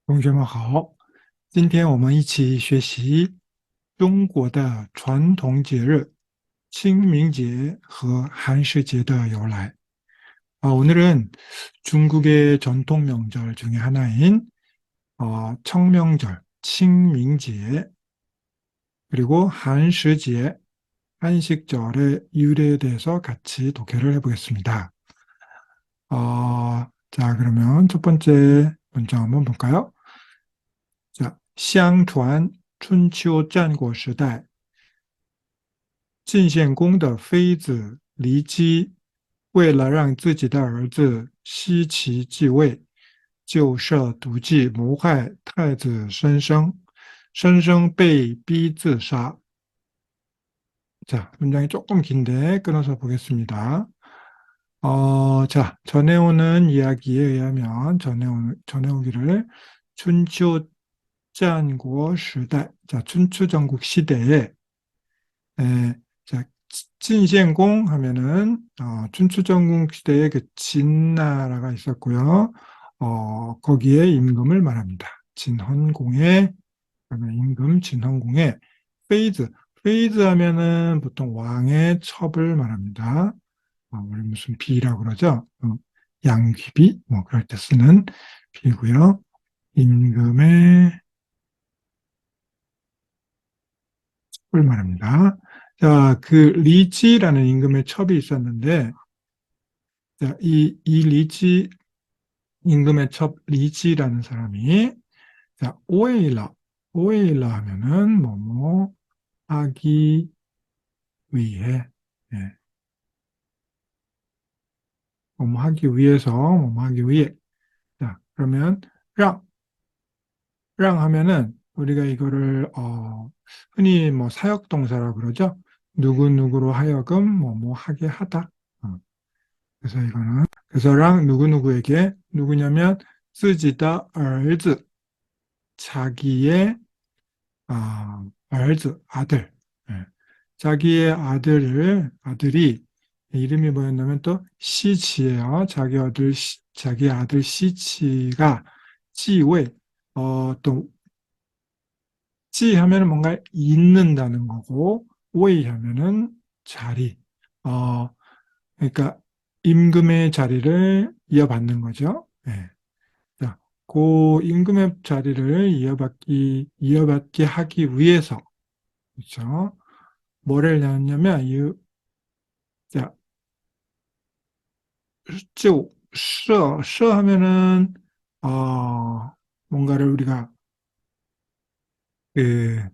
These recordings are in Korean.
同学们好，今天我们一起学习中国的传统节日清明节和寒食节的由来. 오늘은 중국의 전통 명절 중에 하나인 청명절, 칭밍제, 그리고 한시제, 한식절의 유래에 대해서 같이 독해를 해보겠습니다. 자, 그러면 첫 번째 문장 한번 볼까요? 자, 相传春秋战国时代晋献公的妃子骊姬为了让自己的儿子奚齐继位，就设毒计谋害太子申生，申生被逼自杀. 자, 문장이 조금 긴데 끊어서 보겠습니다. 자, 전해오는 이야기에 의하면 전해오기를 춘추 짠고 시대, 자, 춘추 전국 시대에 자, 진献공 하면은 춘추 전국 시대에 그 진나라가 있었고요. 거기에 임금을 말합니다. 진헌공의 임금 진헌공의 페이즈, 페이즈 하면은 보통 왕의 첩을 말합니다. 우리 무슨 비라고 그러죠? 양귀비 뭐 그럴 때 쓰는 비고요. 임금의 첩을 말합니다. 자, 그 리지라는 임금의 첩이 있었는데, 자, 이 리지 임금의 첩 리지라는 사람이 자, 오에일라 하면은 뭐뭐 하기 위해, 예, 뭐뭐 하기 위해서 뭐뭐 하기 위해. 자, 그러면 랑 하면은 우리가 이거를 흔히 뭐 사역동사라고 그러죠. 누구누구로 하여금 뭐뭐 하게 하다. 그래서 이거는 그래서 랑 누구누구에게 누구냐면 쓰지다兒子 자기의兒子 아들. 예. 자기의 아들이 이름이 뭐였냐면 또 시치예요. 자기 아들 시치가 지位또 지 하면은 뭔가 있는다는 거고 웨이 하면은 자리. 그러니까 임금의 자리를 이어받는 거죠. 예. 자, 그 임금의 자리를 이어받게 하기 위해서, 그렇죠? 뭐를 하냐면, 자, 셔 하면은, 뭔가를 우리가, 그,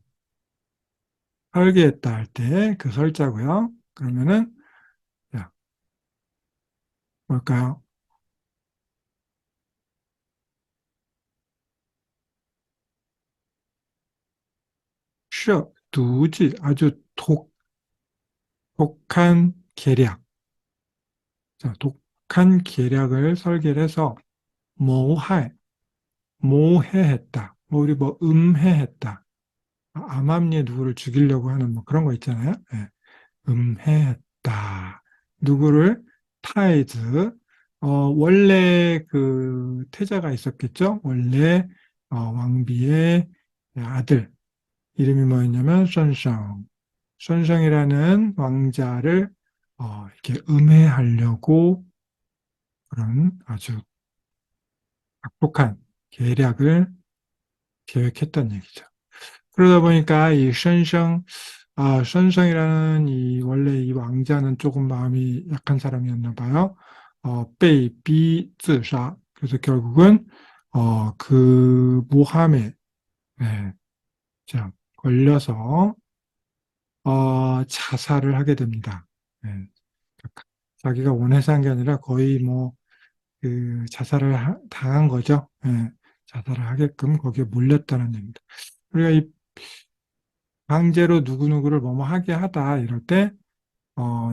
설계했다 할 때 그 설자고요. 그러면은, 자, 뭘까요? 두지, 아주 독한 계략. 자, 독한 계략을 설계를 해서 모할, 모해했다. 뭐 우리 뭐 음해했다. 암암리에 누구를 죽이려고 하는 뭐 그런 거 있잖아요. 예, 음해했다. 누구를 타이즈. 원래 그 태자가 있었겠죠. 원래 왕비의 아들 이름이 뭐였냐면 선성. 선성이라는 왕자를 이렇게 음해하려고 그런 아주 악독한 계략을 계획했던 얘기죠. 그러다 보니까 이 선성이라는 이 원래 이 왕자는 조금 마음이 약한 사람이었나 봐요. 베이비自杀. 그래서 결국은 그 모함에 예, 자, 걸려서 자살을 하게 됩니다. 예, 자기가 원해서 한 게 아니라 거의 뭐 그 자살을 당한 거죠. 예, 자살을 하게끔 거기에 몰렸다는 얘기입니다. 우리가 이 강제로 누구누구를 뭐뭐 하게 하다 이럴 때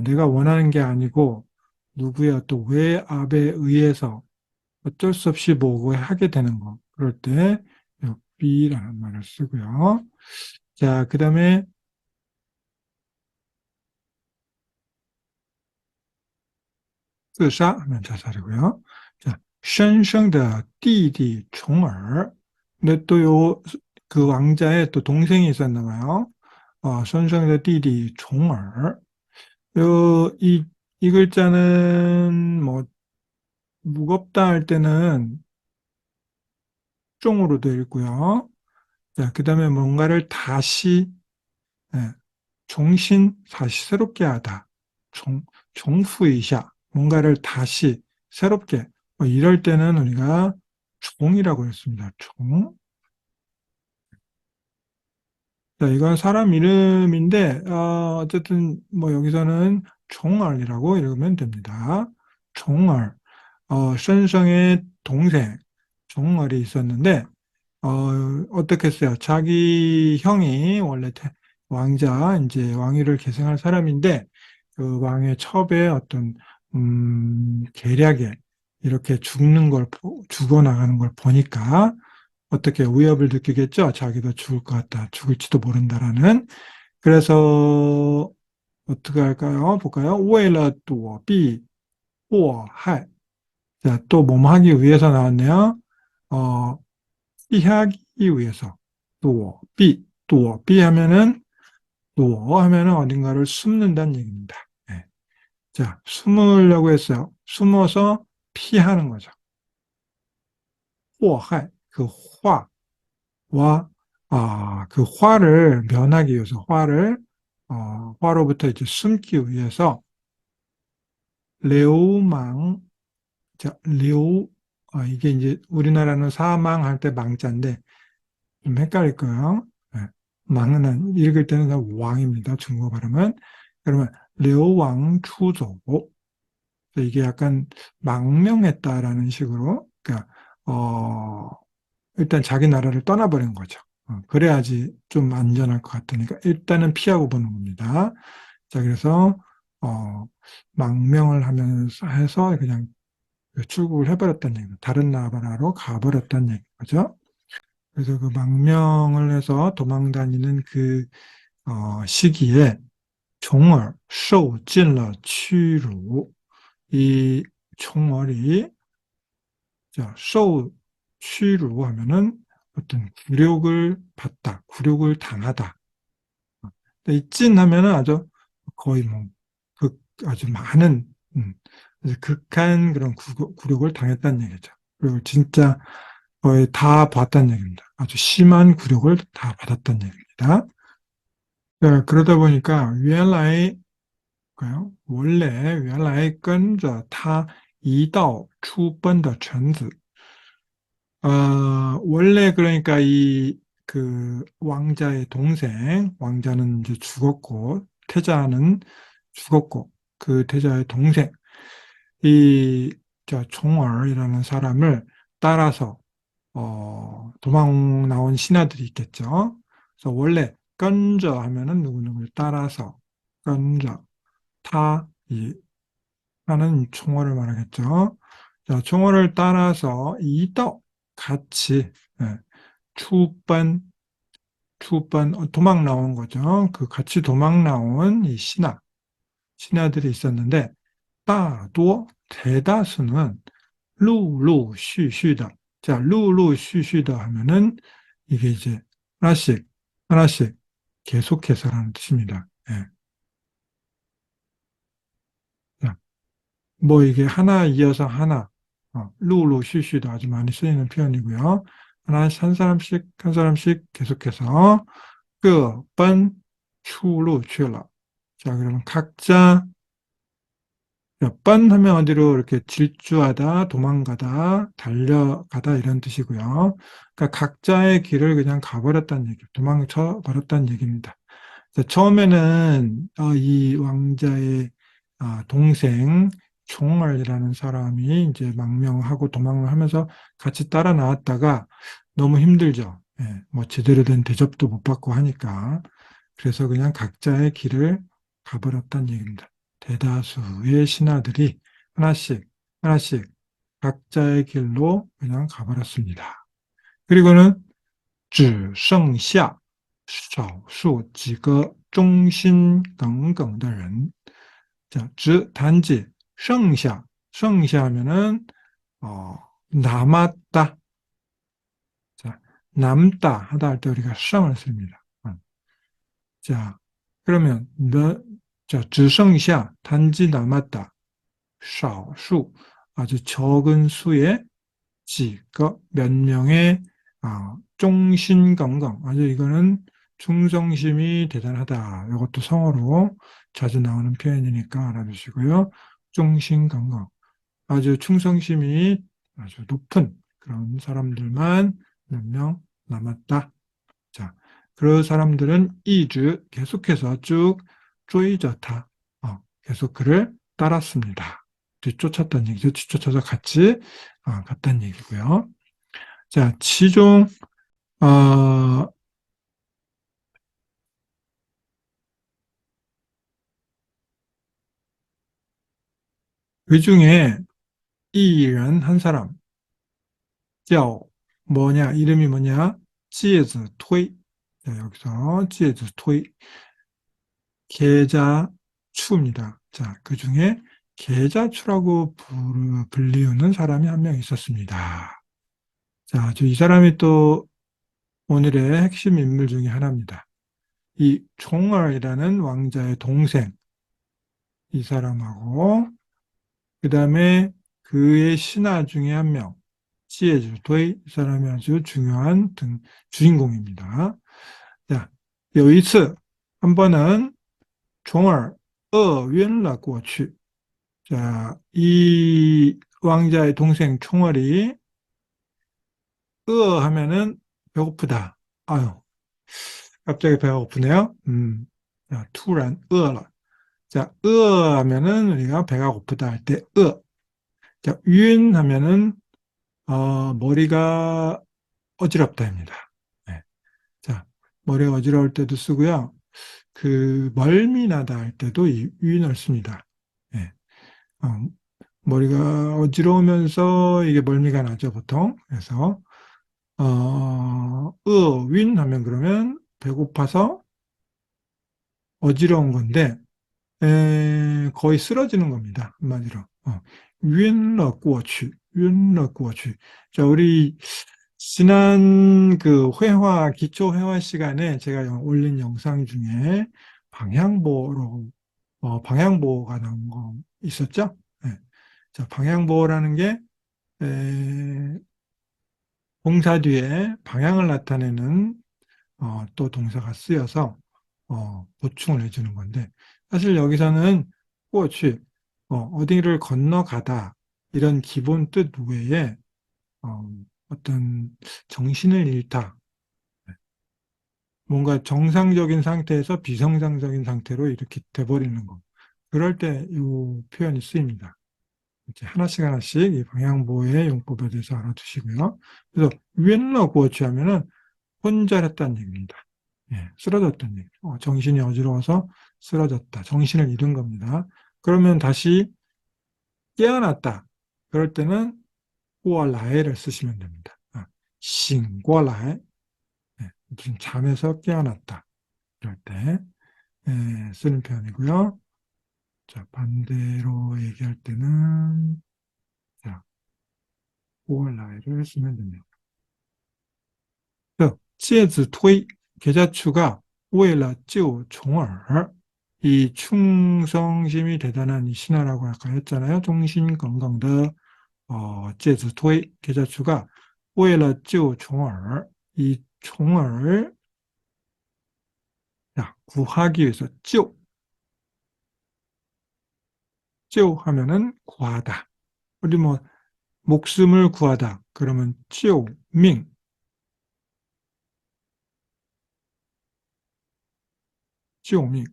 내가 원하는 게 아니고 누구의 어떤 외압에 의해서 어쩔 수 없이 뭐고 하게 되는 거. 그럴 때 B라는 말을 쓰고요. 자, 그 다음에 自杀하면 자살이고요. 자, 申生的弟弟重耳 근데 또 그 왕자의 또 동생이 있었나 봐요. 선생의弟弟 종얼. 이 글자는 뭐 무겁다 할 때는 종으로 되어 있고요. 자, 그다음에 뭔가를 다시 예, 종신 다시 새롭게 하다. 종후이샤 뭔가를 다시 새롭게 뭐 이럴 때는 우리가 종이라고 했습니다. 종. 자, 이건 사람 이름인데 어쨌든 뭐 여기서는 종얼이라고 읽으면 됩니다. 종얼. 선성의 동생 종얼이 있었는데 어, 어떻게 했어요? 자기 형이 원래 왕자, 이제 왕위를 계승할 사람인데, 그 왕의 첩에 어떤, 계략에 이렇게 죽어나가는 걸 보니까 어떻게 위협을 느끼겠죠? 자기도 죽을 것 같다. 죽을지도 모른다라는. 그래서 어떻게 할까요? 볼까요? 为了躲避祸害. 자, 또 뭐뭐 하기 위해서 나왔네요. 어, 피하기 위해서躲避, 하면은 어딘가를 숨는다는 얘기입니다. 예. 자, 숨으려고 했어요. 숨어서 피하는 거죠. 祸害, 그 화와 그 화를 면하기 위해서 화로부터 이제 숨기 위해서 레오망, 자, 이게 이제 우리나라는 사망할 때 망자인데 좀 헷갈릴 거예요. 네. 망은 읽을 때는 다 왕입니다. 중국어 발음은. 그러면 려왕 추조. 이게 약간 망명했다라는 식으로, 그러니까 일단 자기 나라를 떠나버린 거죠. 그래야지 좀 안전할 것 같으니까 일단은 피하고 보는 겁니다. 자, 그래서 어, 망명을 하면서 해서 그냥 출국을 해버렸다는 얘기입니다. 다른 나라로 가버렸다는 얘기죠. 그래서 그 망명을 해서 도망 다니는 그 시기에 총을 受尽了屈辱. 이 총알이 자, 受屈辱 하면은 어떤 굴욕을 받다, 굴욕을 당하다. 근데 이찐 하면은 아주 거의 뭐 아주 많은 아주 극한 그런 굴욕을 당했다는 얘기죠. 그리고 진짜 거의 다 봤다는 얘기입니다. 아주 심한 굴욕을 다 받았다는 얘기입니다. 그러다 보니까 原来跟着他一道出奔的臣子. 원래 그러니까 이 그 왕자의 동생, 왕자는 이제 죽었고 태자는 죽었고 그 태자의 동생 이 종얼이라는 사람을 따라서 도망 나온 신하들이 있겠죠. 그래서 원래 건져 하면은 누구누구를 따라서 건져 이 하는 총어를 말하겠죠. 자, 총어를 따라서 이덕 같이 예, 추번 도망 나온 거죠. 그 같이 도망 나온 이 신하들이 있었는데 다도 대다수는 루루쉬쉬다. 자, 루루쉬쉬다 하면은 이게 이제 하나씩 하나씩 계속해서라는 뜻입니다. 예. 자, 뭐 이게 하나 이어서 하나, 루루쉬쉬도 아주 많이 쓰이는 표현이고요. 한 사람씩 한 사람씩 계속해서 끄번 추루 취라. 자, 그러면 각자 몇 번 하면 어디로 이렇게 질주하다, 도망가다, 달려가다 이런 뜻이고요. 그러니까 각자의 길을 그냥 가버렸다는 얘기, 도망쳐 버렸다는 얘기입니다. 처음에는 이 왕자의 동생 총알이라는 사람이 이제 망명하고 도망을 하면서 같이 따라 나왔다가 너무 힘들죠. 예, 뭐 제대로 된 대접도 못 받고 하니까. 그래서 그냥 각자의 길을 가버렸다는 얘기입니다. 대다수의 신하들이 하나씩 하나씩 각자의 길로 그냥 가버렸습니다. 그리고는 只剩下少数几个忠心耿耿的人. 자, 단지 剩下하면은 남았다. 자, 남다 하다 할 때 우리가 성을 씁니다. 자, 그러면 자, 只剩下 단지 남았다. 少数 아주 적은 수의 几个 몇 명의忠心耿耿 아주 이거는 충성심이 대단하다. 이것도 성어로 자주 나오는 표현이니까 알아두시고요.忠心耿耿 아주 충성심이 아주 높은 그런 사람들만 몇 명 남았다. 자, 그 사람들은 이즈 계속해서 쭉 쪼이졌다. 계속 그를 따랐습니다. 뒤쫓았다는 얘기죠. 뒤쫓아서 같이 갔다는 얘기고요. 자, 치종 어, 그 중에 이란 한 사람, 叫 뭐냐, 이름이 뭐냐? 介子推. 자, 여기서 介子推 계자추입니다. 자, 그 중에 계자추라고 불리우는 사람이 한 명 있었습니다. 자, 이 사람이 또 오늘의 핵심 인물 중에 하나입니다. 이 총얼이라는 왕자의 동생, 이 사람하고, 그 다음에 그의 신하 중에 한 명, 지혜주도의 이 사람이 아주 중요한 주인공입니다. 자, 有一次, 한 번은 총얼, 饿晕了过去. 자, 이 왕자의 동생 총알이 하면은 배고프다. 아유, 갑자기 배가 고프네요. 자, 투란, 饿了. 자, 하면은 우리가 배가 고프다 할 때, 자, 윤 하면은, 머리가 어지럽다입니다. 네. 자, 머리가 어지러울 때도 쓰고요. 그, 멀미 나다 할 때도 이 윤을 씁니다. 네. 어, 머리가 어지러우면서 이게 멀미가 나죠, 보통. 그래서, 윈 하면 그러면 배고파서 어지러운 건데, 거의 쓰러지는 겁니다. 한마디로. 윈러过去, 윈러过去. 자, 우리 지난 그 회화, 기초 회화 시간에 제가 올린 영상 중에 방향보가 나온 거 있었죠? 네. 자, 방향보라는 게, 동사 뒤에 방향을 나타내는 또 동사가 쓰여서 보충을 해주는 건데 사실 여기서는 꼬치 어디를 건너가다 이런 기본 뜻 외에 어떤 정신을 잃다 뭔가 정상적인 상태에서 비정상적인 상태로 이렇게 돼버리는 거 그럴 때 이 표현이 쓰입니다. 이제 하나씩 하나씩 이 방향보의 용법에 대해서 알아두시고요. 그래서 위엔러 구어치 하면은 혼절했다는 얘기입니다. 예, 쓰러졌다는 얘기. 정신이 어지러워서 쓰러졌다. 정신을 잃은 겁니다. 그러면 다시 깨어났다. 그럴 때는 꼬알라에를 쓰시면 됩니다. 싱꼬알라에 무슨 잠에서 깨어났다. 이럴 때 쓰는 표현이고요. 자, 반대로 얘기할 때는 자, 꼬알라에를 쓰면 됩니다. 介子推 계자추가 为了救重耳 이 충성심이 대단한 이 신하라고 아까 했잖아요.忠心耿耿的 介子推 계자추가 为了救重耳 이 총을 구하기 위해서 救 하면은 구하다. 우리 뭐 목숨을 구하다. 그러면 救命 救命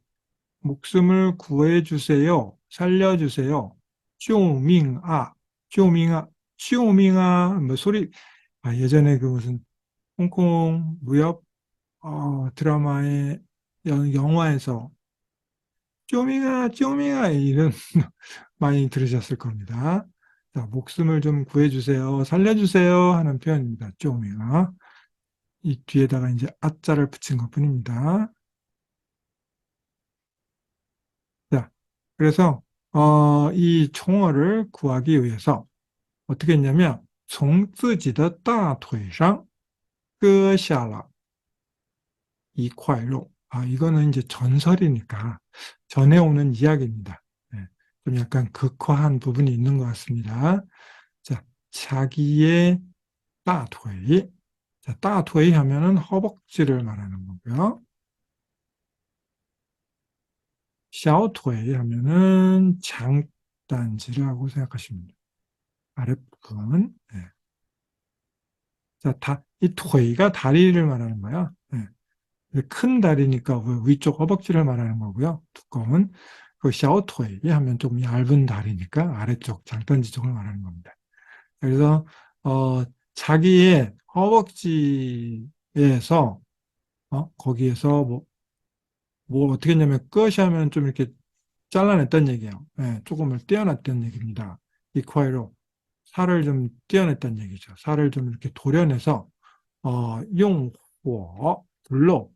목숨을 구해주세요. 살려주세요. 쪼밍아, 쪼밍아, 쪼밍아, 뭐 소리, 예전에 그 무슨 홍콩 무협 드라마의 영화에서 쪼밍아, 쪼밍아 이런 많이 들으셨을 겁니다. 자, 목숨을 좀 구해주세요. 살려주세요 하는 표현입니다. 쪼밍아. 이 뒤에다가 이제 아자를 붙인 것 뿐입니다. 자, 그래서 이 총어를 구하기 위해서 어떻게 했냐면 从自己的大腿上割下了 이콰이로. 이거는 이제 전설이니까 전해오는 이야기입니다. 네, 좀 약간 극화한 부분이 있는 것 같습니다. 자, 자기의 따토이. 자, 따토이 하면은 허벅지를 말하는 거고요. 샤오토이 하면은 장단지라고 생각하시면 돼요. 아랫부분. 네. 자, 이 토이가 다리를 말하는 거야. 네. 큰 다리니까 그 위쪽 허벅지를 말하는 거고요. 두꺼운. 그 샤오토이 하면 좀 얇은 다리니까 아래쪽 장단지 쪽을 말하는 겁니다. 그래서 자기의 허벅지에서 거기에서 뭐 어떻게 했냐면 끝이 하면 좀 이렇게 잘라냈다는 얘기예요. 예, 조금을 떼어놨다는 얘기입니다. 이콰이로 살을 좀 떼어냈다는 얘기죠. 살을 좀 이렇게 도려내서 용火 불로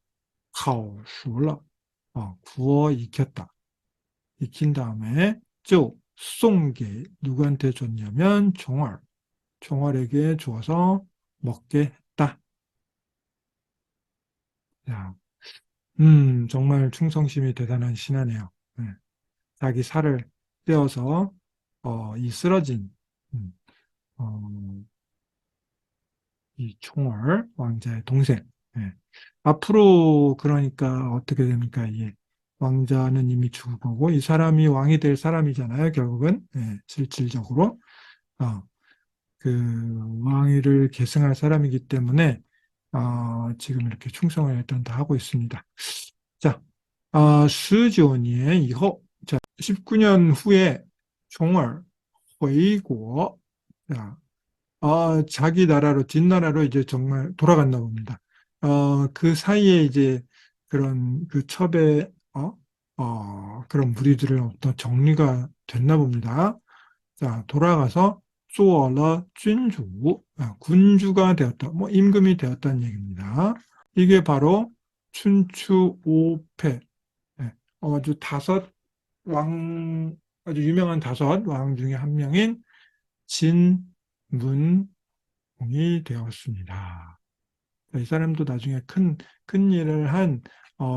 烤熟了 구워 익혔다. 익힌 다음에 就 송게 누구한테 줬냐면 종얼에게 주어서 먹게 했다. 야, 정말 충성심이 대단한 신하네요. 네. 자기 살을 떼어서 이 쓰러진 음, 어, 이 총얼 왕자의 동생. 예. 앞으로 그러니까 어떻게 됩니까? 이게 왕자는 이미 죽은 거고 이 사람이 왕이 될 사람이잖아요. 결국은 실질적으로 그 왕위를 계승할 사람이기 때문에 지금 이렇게 충성을 일단 다 하고 있습니다. 자, 19年 이후, 자, 19년 후에 총을 회고, 자, 자기 나라로, 뒷나라로 이제 정말 돌아갔나 봅니다. 그 사이에 이제 그런 그 첩의, 그런 무리들을 어떤 정리가 됐나 봅니다. 자, 돌아가서 쪼어러 쥔주, 군주가 되었다. 뭐, 임금이 되었다는 얘기입니다. 이게 바로 춘추 오패, 아주 다섯 왕, 아주 유명한 다섯 왕 중에 한 명인 진문공이 되었습니다. 이 사람도 나중에 큰 일을 한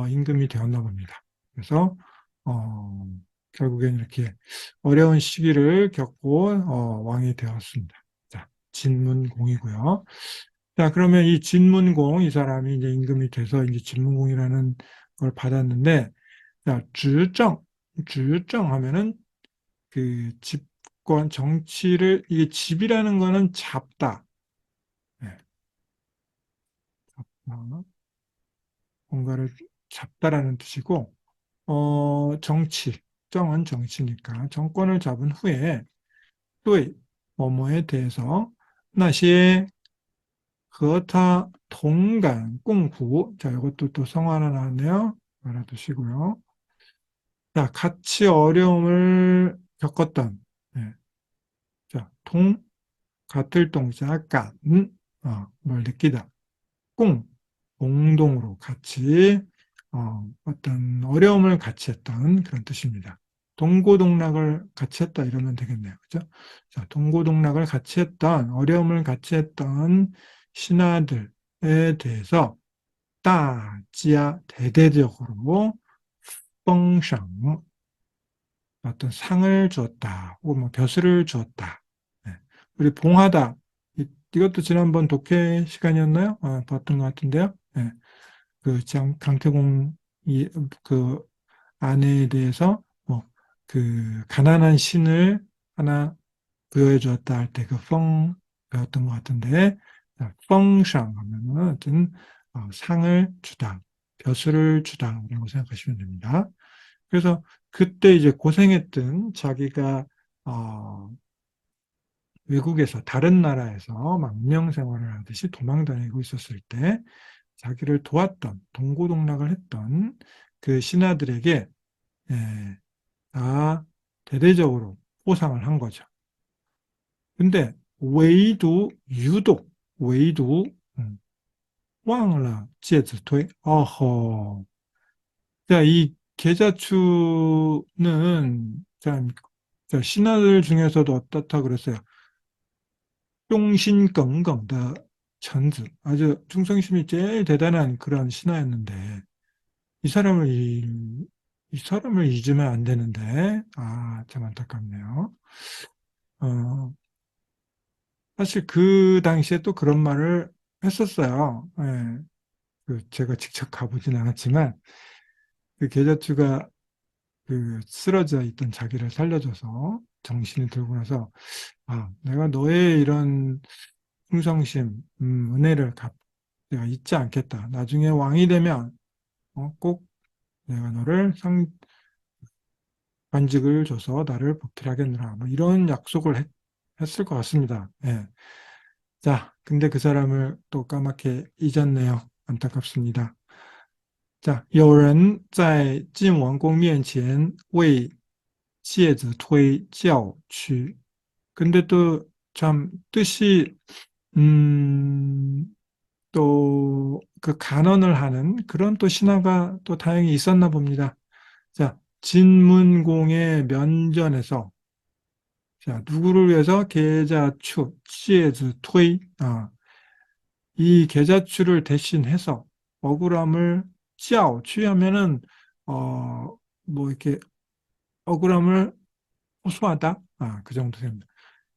임금이 되었나 봅니다. 그래서 어, 결국엔 이렇게 어려운 시기를 겪고 왕이 되었습니다. 자, 진문공이고요. 자, 그러면 이 진문공 이 사람이 이제 임금이 돼서 이제 진문공이라는 걸 받았는데, 자, 주정 하면은 그 집권 정치를 이게 집이라는 거는 잡다. 네, 뭔가를 잡다라는 뜻이고, 정치, 정은 정치니까 정권을 잡은 후에 또 뭐뭐에 대해서 나시에 그타 동간 꽁후 자 이것도 또 성어 하나 나왔네요. 알아두시고요. 자 같이 어려움을 겪었던 자 같을 동사 뭘 느끼다 공동으로 같이 어떤 어려움을 같이 했던 그런 뜻입니다. 동고동락을 같이 했다 이러면 되겠네요. 그죠? 자, 동고동락을 같이 했던 어려움을 같이 했던 신하들에 대해서 따지야 대대적으로 뻥상 어떤 상을 주었다 혹은 뭐 벼슬을 주었다. 네. 우리 봉하다 이것도 지난번 독해 시간이었나요? 봤던 것 같은데요. 네. 강태공 그 아내에 대해서 뭐 그 가난한 신을 하나 부여해 주었다 할 때 그 펑이었던 것 같은데 펑상 하면은 하여튼 상을 주다, 벼슬을 주다라고 생각하시면 됩니다. 그래서 그때 이제 고생했던 자기가 어, 외국에서 다른 나라에서 망명 생활을 하듯이 도망 다니고 있었을 때 자기를 도왔던 동고동락을 했던 그 신하들에게 예, 다 대대적으로 포상을 한 거죠. 근데 웨이도 음, 忘了戒指推 어허 자, 이 계자추는 참 신하들 중에서도 어떻다 그랬어요. 忠心耿耿的 천즈. 아주 충성심이 제일 대단한 그런 신하였는데, 이 사람을, 이 사람을 잊으면 안 되는데, 아, 참 안타깝네요. 어, 사실 그 당시에 또 그런 말을 했었어요. 예, 그 제가 직접 가보진 않았지만, 그 계자주가 그 쓰러져 있던 자기를 살려줘서 정신이 들고 나서, 아, 내가 너의 이런 충성심, 은혜를 내가 잊지 않겠다. 나중에 왕이 되면 꼭 내가 너를 관직을 줘서 나를 보필하겠노라. 뭐 이런 약속을 했을 것 같습니다. 예. 자, 근데 그 사람을 또 까맣게 잊었네요. 안타깝습니다. 자, 有人在晋王宫面前为介子推教区. 근데 또 참 뜻이 또 그 간언을 하는 그런 또 신하가 또 다행히 있었나 봅니다. 자, 진문공의 면전에서 자, 누구를 위해서 계자추, 시에즈, 토이, 이 계자추를 대신해서 억울함을 찌아오, 취하면은, 뭐 이렇게 억울함을 호소하다? 그 정도 됩니다.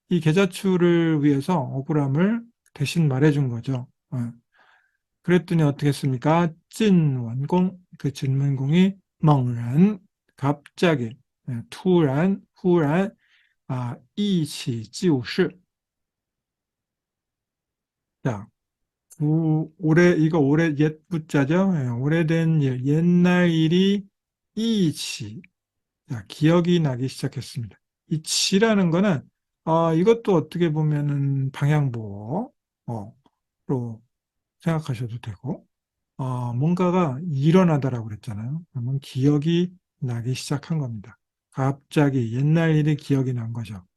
이 계자추를 위해서 억울함을 대신 말해준 거죠. 그랬더니 어떻게 했습니까? 찐원공, 그 진문공이 멍란, 갑자기, 투란, 후란, 一起就事. 자, 이거 옛 부자죠? 예, 오래된 일, 옛날 일이 이치. 자, 기억이 나기 시작했습니다. 이 치라는 거는, 이것도 어떻게 보면은 방향보어로 생각하셔도 되고, 뭔가가 일어나다라고 그랬잖아요. 그러면 기억이 나기 시작한 겁니다. 갑자기 옛날 일이 기억이 난 거죠.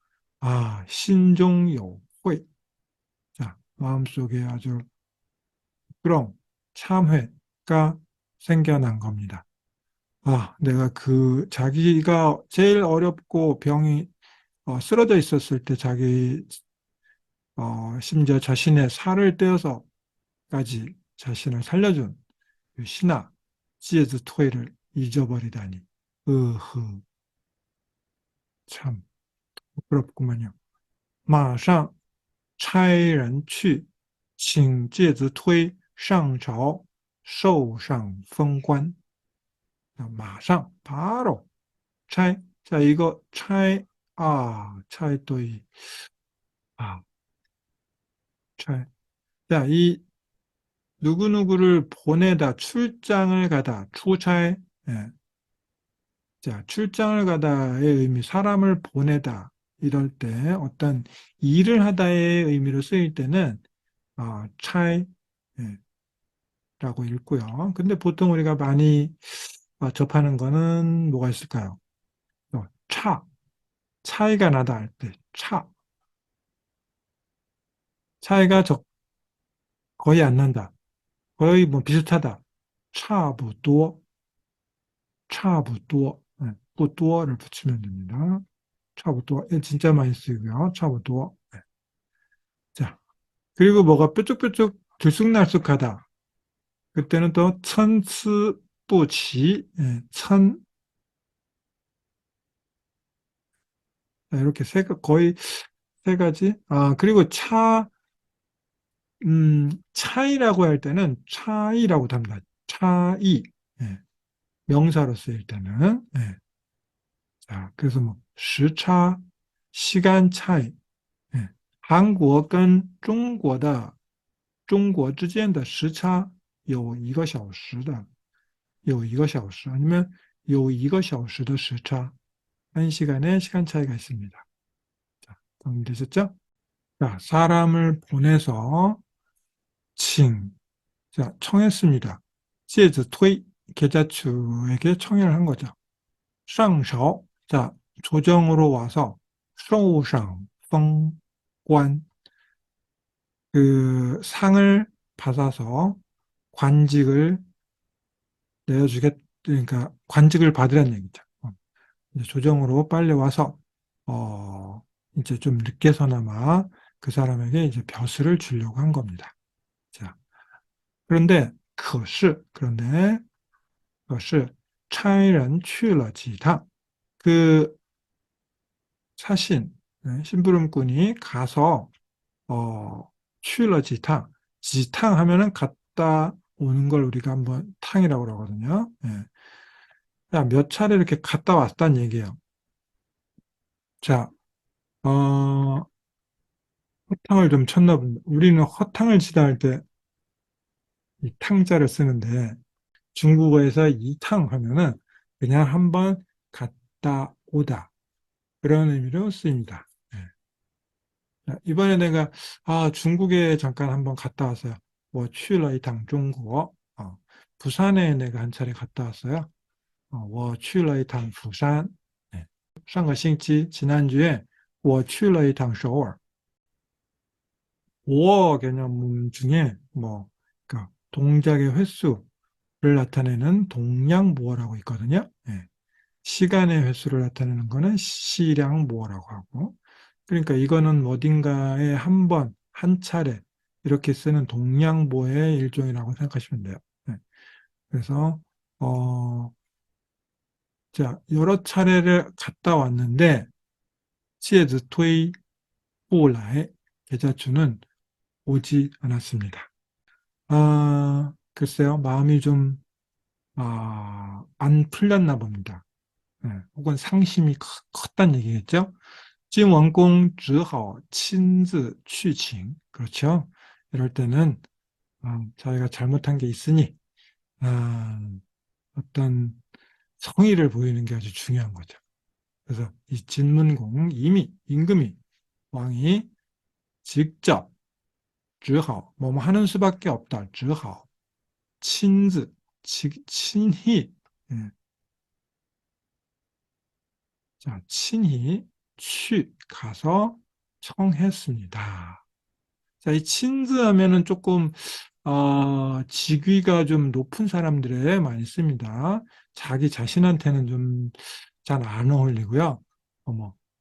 신종有회. 자, 마음속에 아주 그럼 참회가 생겨난 겁니다. 내가 자기가 제일 어렵고 병이 쓰러져 있었을 때 심지어 자신의 살을 떼어서까지 자신을 살려준 그 신하 지에즈 토이를 잊어버리다니. 으흐, 참 부끄럽구만요. 马上差人去请介子推上朝受上封官. 바로 차이. 자, 이거 차이. 차이 또 아, 차이. 자, 이 누구누구를 보내다, 출장을 가다,出差. 예. 자, 출장을 가다의 의미, 사람을 보내다, 이럴 때 어떤 일을 하다의 의미로 쓰일 때는 차이, 예, 라고 읽고요. 근데 보통 우리가 많이 접하는 거는 뭐가 있을까요? 차이가 나다 할 때, 차이가 거의 안 난다. 거의 뭐 비슷하다. 차부多, 차부多. 네, 또多를 붙이면 됩니다. 차부多. 진짜 많이 쓰고요. 차부多. 네. 자, 그리고 뭐가 뾰족뾰족 들쑥날쑥하다. 그때는 또 천스부치, 천. 이렇게 거의 세 가지. 그리고 차이라고 할 때는 차이라고 합니다. 차이. 예, 명사로 쓰일 때는. 예. 자, 그래서 뭐, 시차, 시간 차이. 예. 한국跟中国的时差有1个小时的，有1个小时 아니면 有1个小时的时差. 한 시간의 시간 차이가 있습니다. 자, 정리되셨죠? 자, 사람을 보내서 자, 청했습니다. 介子推 계자추에게 청해를 한 거죠. 上朝. 자, 조정으로 와서 受赏封官. 그 상을 받아서 관직을 그러니까 관직을 받으라는 얘기죠. 이제 조정으로 빨리 와서 이제 좀 늦게서나마 그 사람에게 이제 벼슬을 주려고 한 겁니다. 그런데 可是差人去了几趟. 그 사신, 네, 심부름꾼이 가서去了几趟. 지탕 하면은 갔다 오는 걸 우리가 한번 탕이라고 그러거든요. 예. 자, 몇 차례 이렇게 갔다 왔다는 얘기예요. 자, 허탕을 좀 쳤나 본데 우리는 허탕을 치다 할 때 이 탕자를 쓰는데 중국어에서 이탕 하면은 그냥 한번 갔다 오다 그런 의미로 쓰입니다. 예. 자, 이번에 내가 중국에 잠깐 한번 갔다 왔어요. 我去了一趟 중국어. 부산에 내가 한 차례 갔다 왔어요. 我去了一趟 부산. 네. 上个星期 지난주에 我去了一趟 서울. 5어 개념 중에 그러니까 동작의 횟수를 나타내는 동량모어라고 있거든요. 예. 시간의 횟수를 나타내는 거는 시량모어라고 하고, 그러니까 이거는 어딘가에 한 번, 한 차례 이렇게 쓰는 동량모의 일종이라고 생각하시면 돼요. 예. 그래서 자, 여러 차례를 갔다 왔는데 介子推不来 계좌주는 오지 않았습니다. 글쎄요, 마음이 좀, 안 풀렸나 봅니다. 네, 혹은 상심이 컸단 얘기겠죠? 찐원공 只好 친즈 취칭. 그렇죠? 이럴 때는, 자기가 잘못한 게 있으니, 아, 어떤 성의를 보이는 게 아주 중요한 거죠. 그래서 이 진문공, 이미, 임금이, 왕이 직접, 只好, 뭐뭐 하는 수밖에 없다. 只好 친즈, 친히, 예, 자, 친히 가서 청했습니다. 자, 이 친즈 하면은 조금, 직위가 좀 높은 사람들에 많이 씁니다. 자기 자신한테는 좀 잘 안 어울리고요.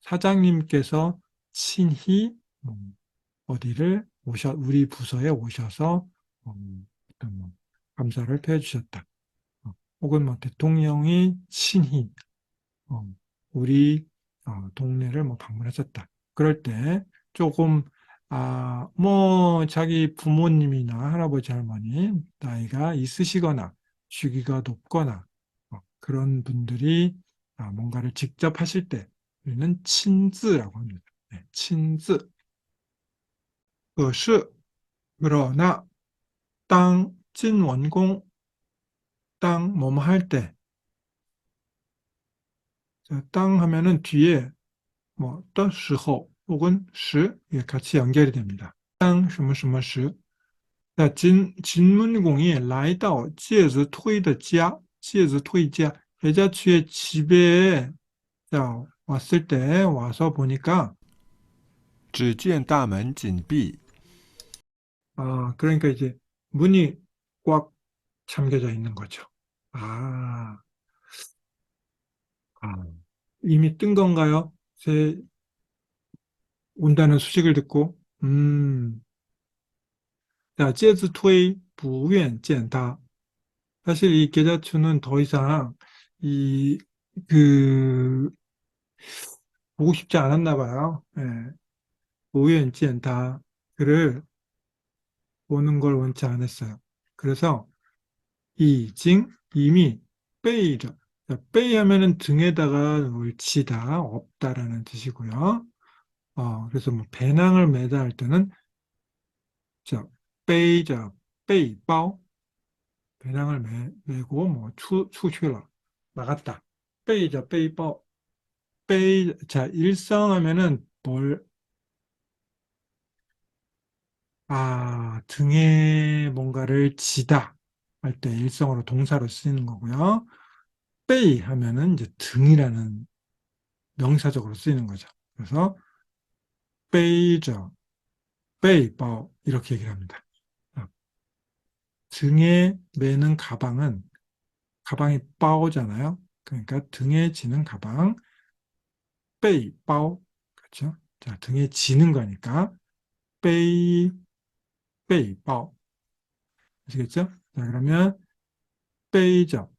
사장님께서 친히, 어디를 우리 부서에 오셔서, 어떤 감사를 표해 주셨다. 혹은 대통령이 친히 어, 우리 동네를 방문하셨다. 그럴 때 조금 자기 부모님이나 할아버지 할머니 나이가 있으시거나 주기가 높거나 그런 분들이 뭔가를 직접 하실 때 우리는 친즈라고 합니다. 네, 친즈. 可是 그러나 땅 찐원공 땅 뭐뭐 할 때, 땅 하면은 뒤에 的时候 혹은 时 같이 연결이 됩니다. 当什么什么时 자, 진문공이 来到介子推的家, 계자취의 집에 자, 왔을 때 와서 보니까 只见大门紧闭， 그러니까 이제 문이 꽉 잠겨져 있는 거죠. 아, 아, 이미 뜬 건가요? 온다는 소식을 듣고 자, 介子推不愿见他. 사실 이 계자추는 더 이상 이, 그, 보고 싶지 않았나 봐요. 예. 우연치않다 그를 보는 걸 원치 않았어요. 그래서 이미 빼이죠. 빼이 하면은 등에다가 뭘 지다, 없다라는 뜻이고요. 그래서 배낭을 매다 할 때는 저 빼이죠. 빼이bao 배낭을 메고 추출러 나갔다. 빼이죠. 빼이bao 자, 일성하면은 등에 뭔가를 지다 할 때 일성으로 동사로 쓰이는 거고요. 빼이 하면은 이제 등이라는 명사적으로 쓰이는 거죠. 그래서 빼이저, 빼이바오 이렇게 얘기를 합니다. 등에 매는 가방이 바오잖아요. 그러니까 등에 지는 가방, 빼이바오 그렇죠? 자, 등에 지는 거니까 빼이, 빼이바오 아시겠죠? 자, 그러면 빼이죠.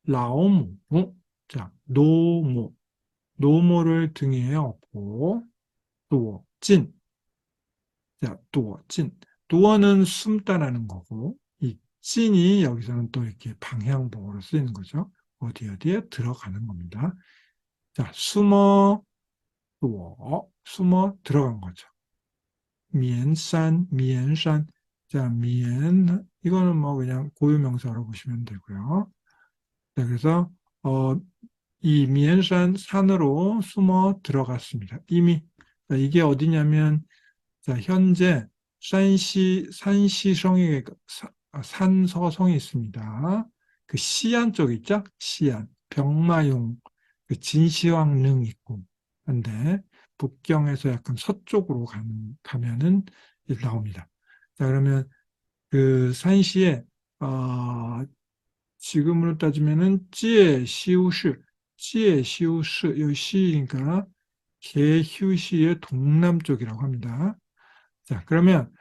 라오무. 자, 노모. 노모를 등에 업고, 또, 찐. 자, 또, 찐. 도어는 숨다라는 거고, 이 찐이 여기서는 또 이렇게 방향복으로 쓰이는 거죠. 어디에 들어가는 겁니다. 자, 숨어, 또, 숨어 들어간 거죠. 미엔산, 미엔산. 자, 미엔, 이거는 뭐 그냥 고유명사로 보시면 되고요. 자, 그래서, 이 미엔산 산으로 숨어 들어갔습니다. 이미. 자, 이게 어디냐면, 자, 현재 산시성에 산서성이 있습니다. 그 시안 쪽 있죠? 시안, 병마용, 그 진시황릉 있고. 근데 북경에서 약간 서쪽으로 가면은 나옵니다. 자, 그러면 그 산시에 지금으로 따지면은 찌에 시우시, 이 시니까 개휴시의 동남쪽이라고 합니다. 자, 그러면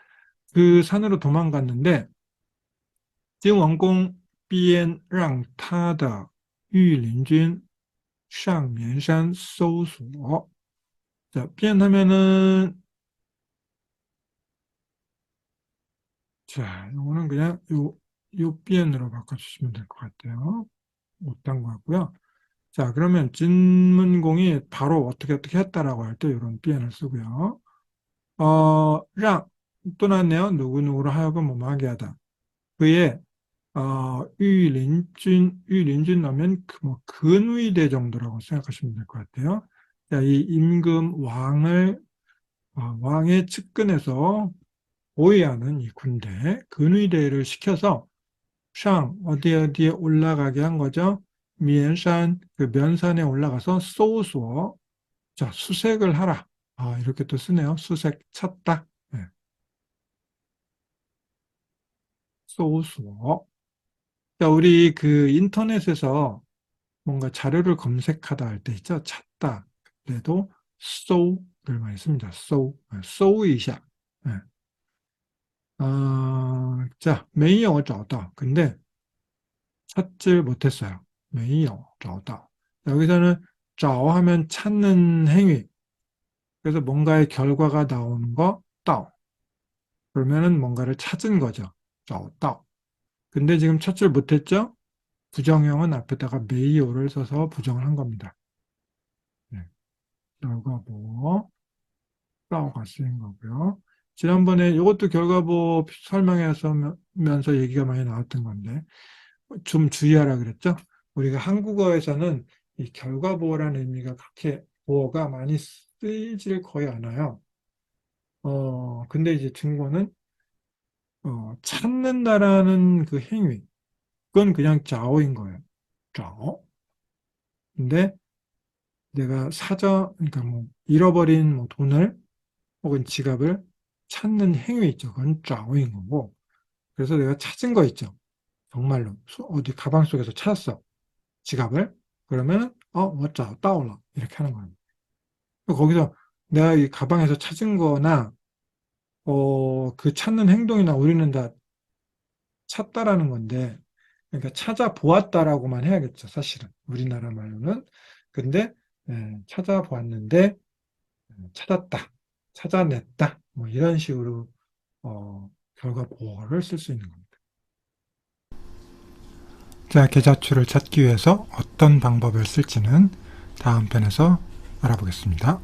그 산으로 도망갔는데, 晋文公便让他的御林军上绵山搜索。 자, 비엔하면은, 자, 이거는 그냥 요 비엔으로 바꿔주시면 될 것 같아요. 못한 것 같고요. 자, 그러면 진문공이 바로 어떻게 했다라고 할 때 이런 비엔을 쓰고요. 또 나왔네요. 누구누구로 하여금 뭐하게 하다. 그의 유린준 하면 뭐 근위대 정도라고 생각하시면 될 것 같아요. 자, 이 임금 왕의 측근에서 보위하는 이 군대, 근위대를 시켜서 어디에 올라가게 한 거죠. 미엔산, 그 면산에 올라가서 쏘수어, 자, 수색을 하라. 이렇게 또 쓰네요. 수색, 찾다. 네. 쏘수어. 자, 우리 그 인터넷에서 뭔가 자료를 검색하다 할 때 있죠. 찾다. 그래도搜를 많이 씁니다.搜一下. 네. 자, 没有找到. 근데 찾질 못했어요. 没有找到. 여기서는 找하면 찾는 행위. 그래서 뭔가의 결과가 나오는 거, 到. 그러면은 뭔가를 찾은 거죠. 找到. 근데 지금 찾질 못했죠? 부정형은 앞에다가 没有를 써서 부정을 한 겁니다. 네. 결과보 라고가 쓰인 거고요. 지난번에 이것도 결과보 설명해서면서 얘기가 많이 나왔던 건데 좀 주의하라 그랬죠. 우리가 한국어에서는 이 결과보호라는 의미가 그렇게 보호가 많이 쓰이질 거의 않아요. 근데 이제 중국어는 찾는다라는 그 행위, 그건 그냥 자오인 거예요. 자오. 근데 내가 그러니까 뭐 잃어버린 뭐 돈을 혹은 지갑을 찾는 행위 있죠. 그건 좌우인 거고. 그래서 내가 찾은 거 있죠. 정말로 어디 가방 속에서 찾았어. 지갑을. 그러면 맞다. 따올라. 이렇게 하는 거예요. 거기서 내가 이 가방에서 찾은 거나 그 찾는 행동이나 우리는 다 찾다라는 건데, 그러니까 찾아보았다라고만 해야겠죠. 사실은 우리나라 말로는. 근데 찾아보았는데 찾았다, 찾아냈다, 뭐 이런 식으로 결과 보호를 쓸 수 있는 겁니다. 자, 계좌추를 찾기 위해서 어떤 방법을 쓸지는 다음 편에서 알아보겠습니다.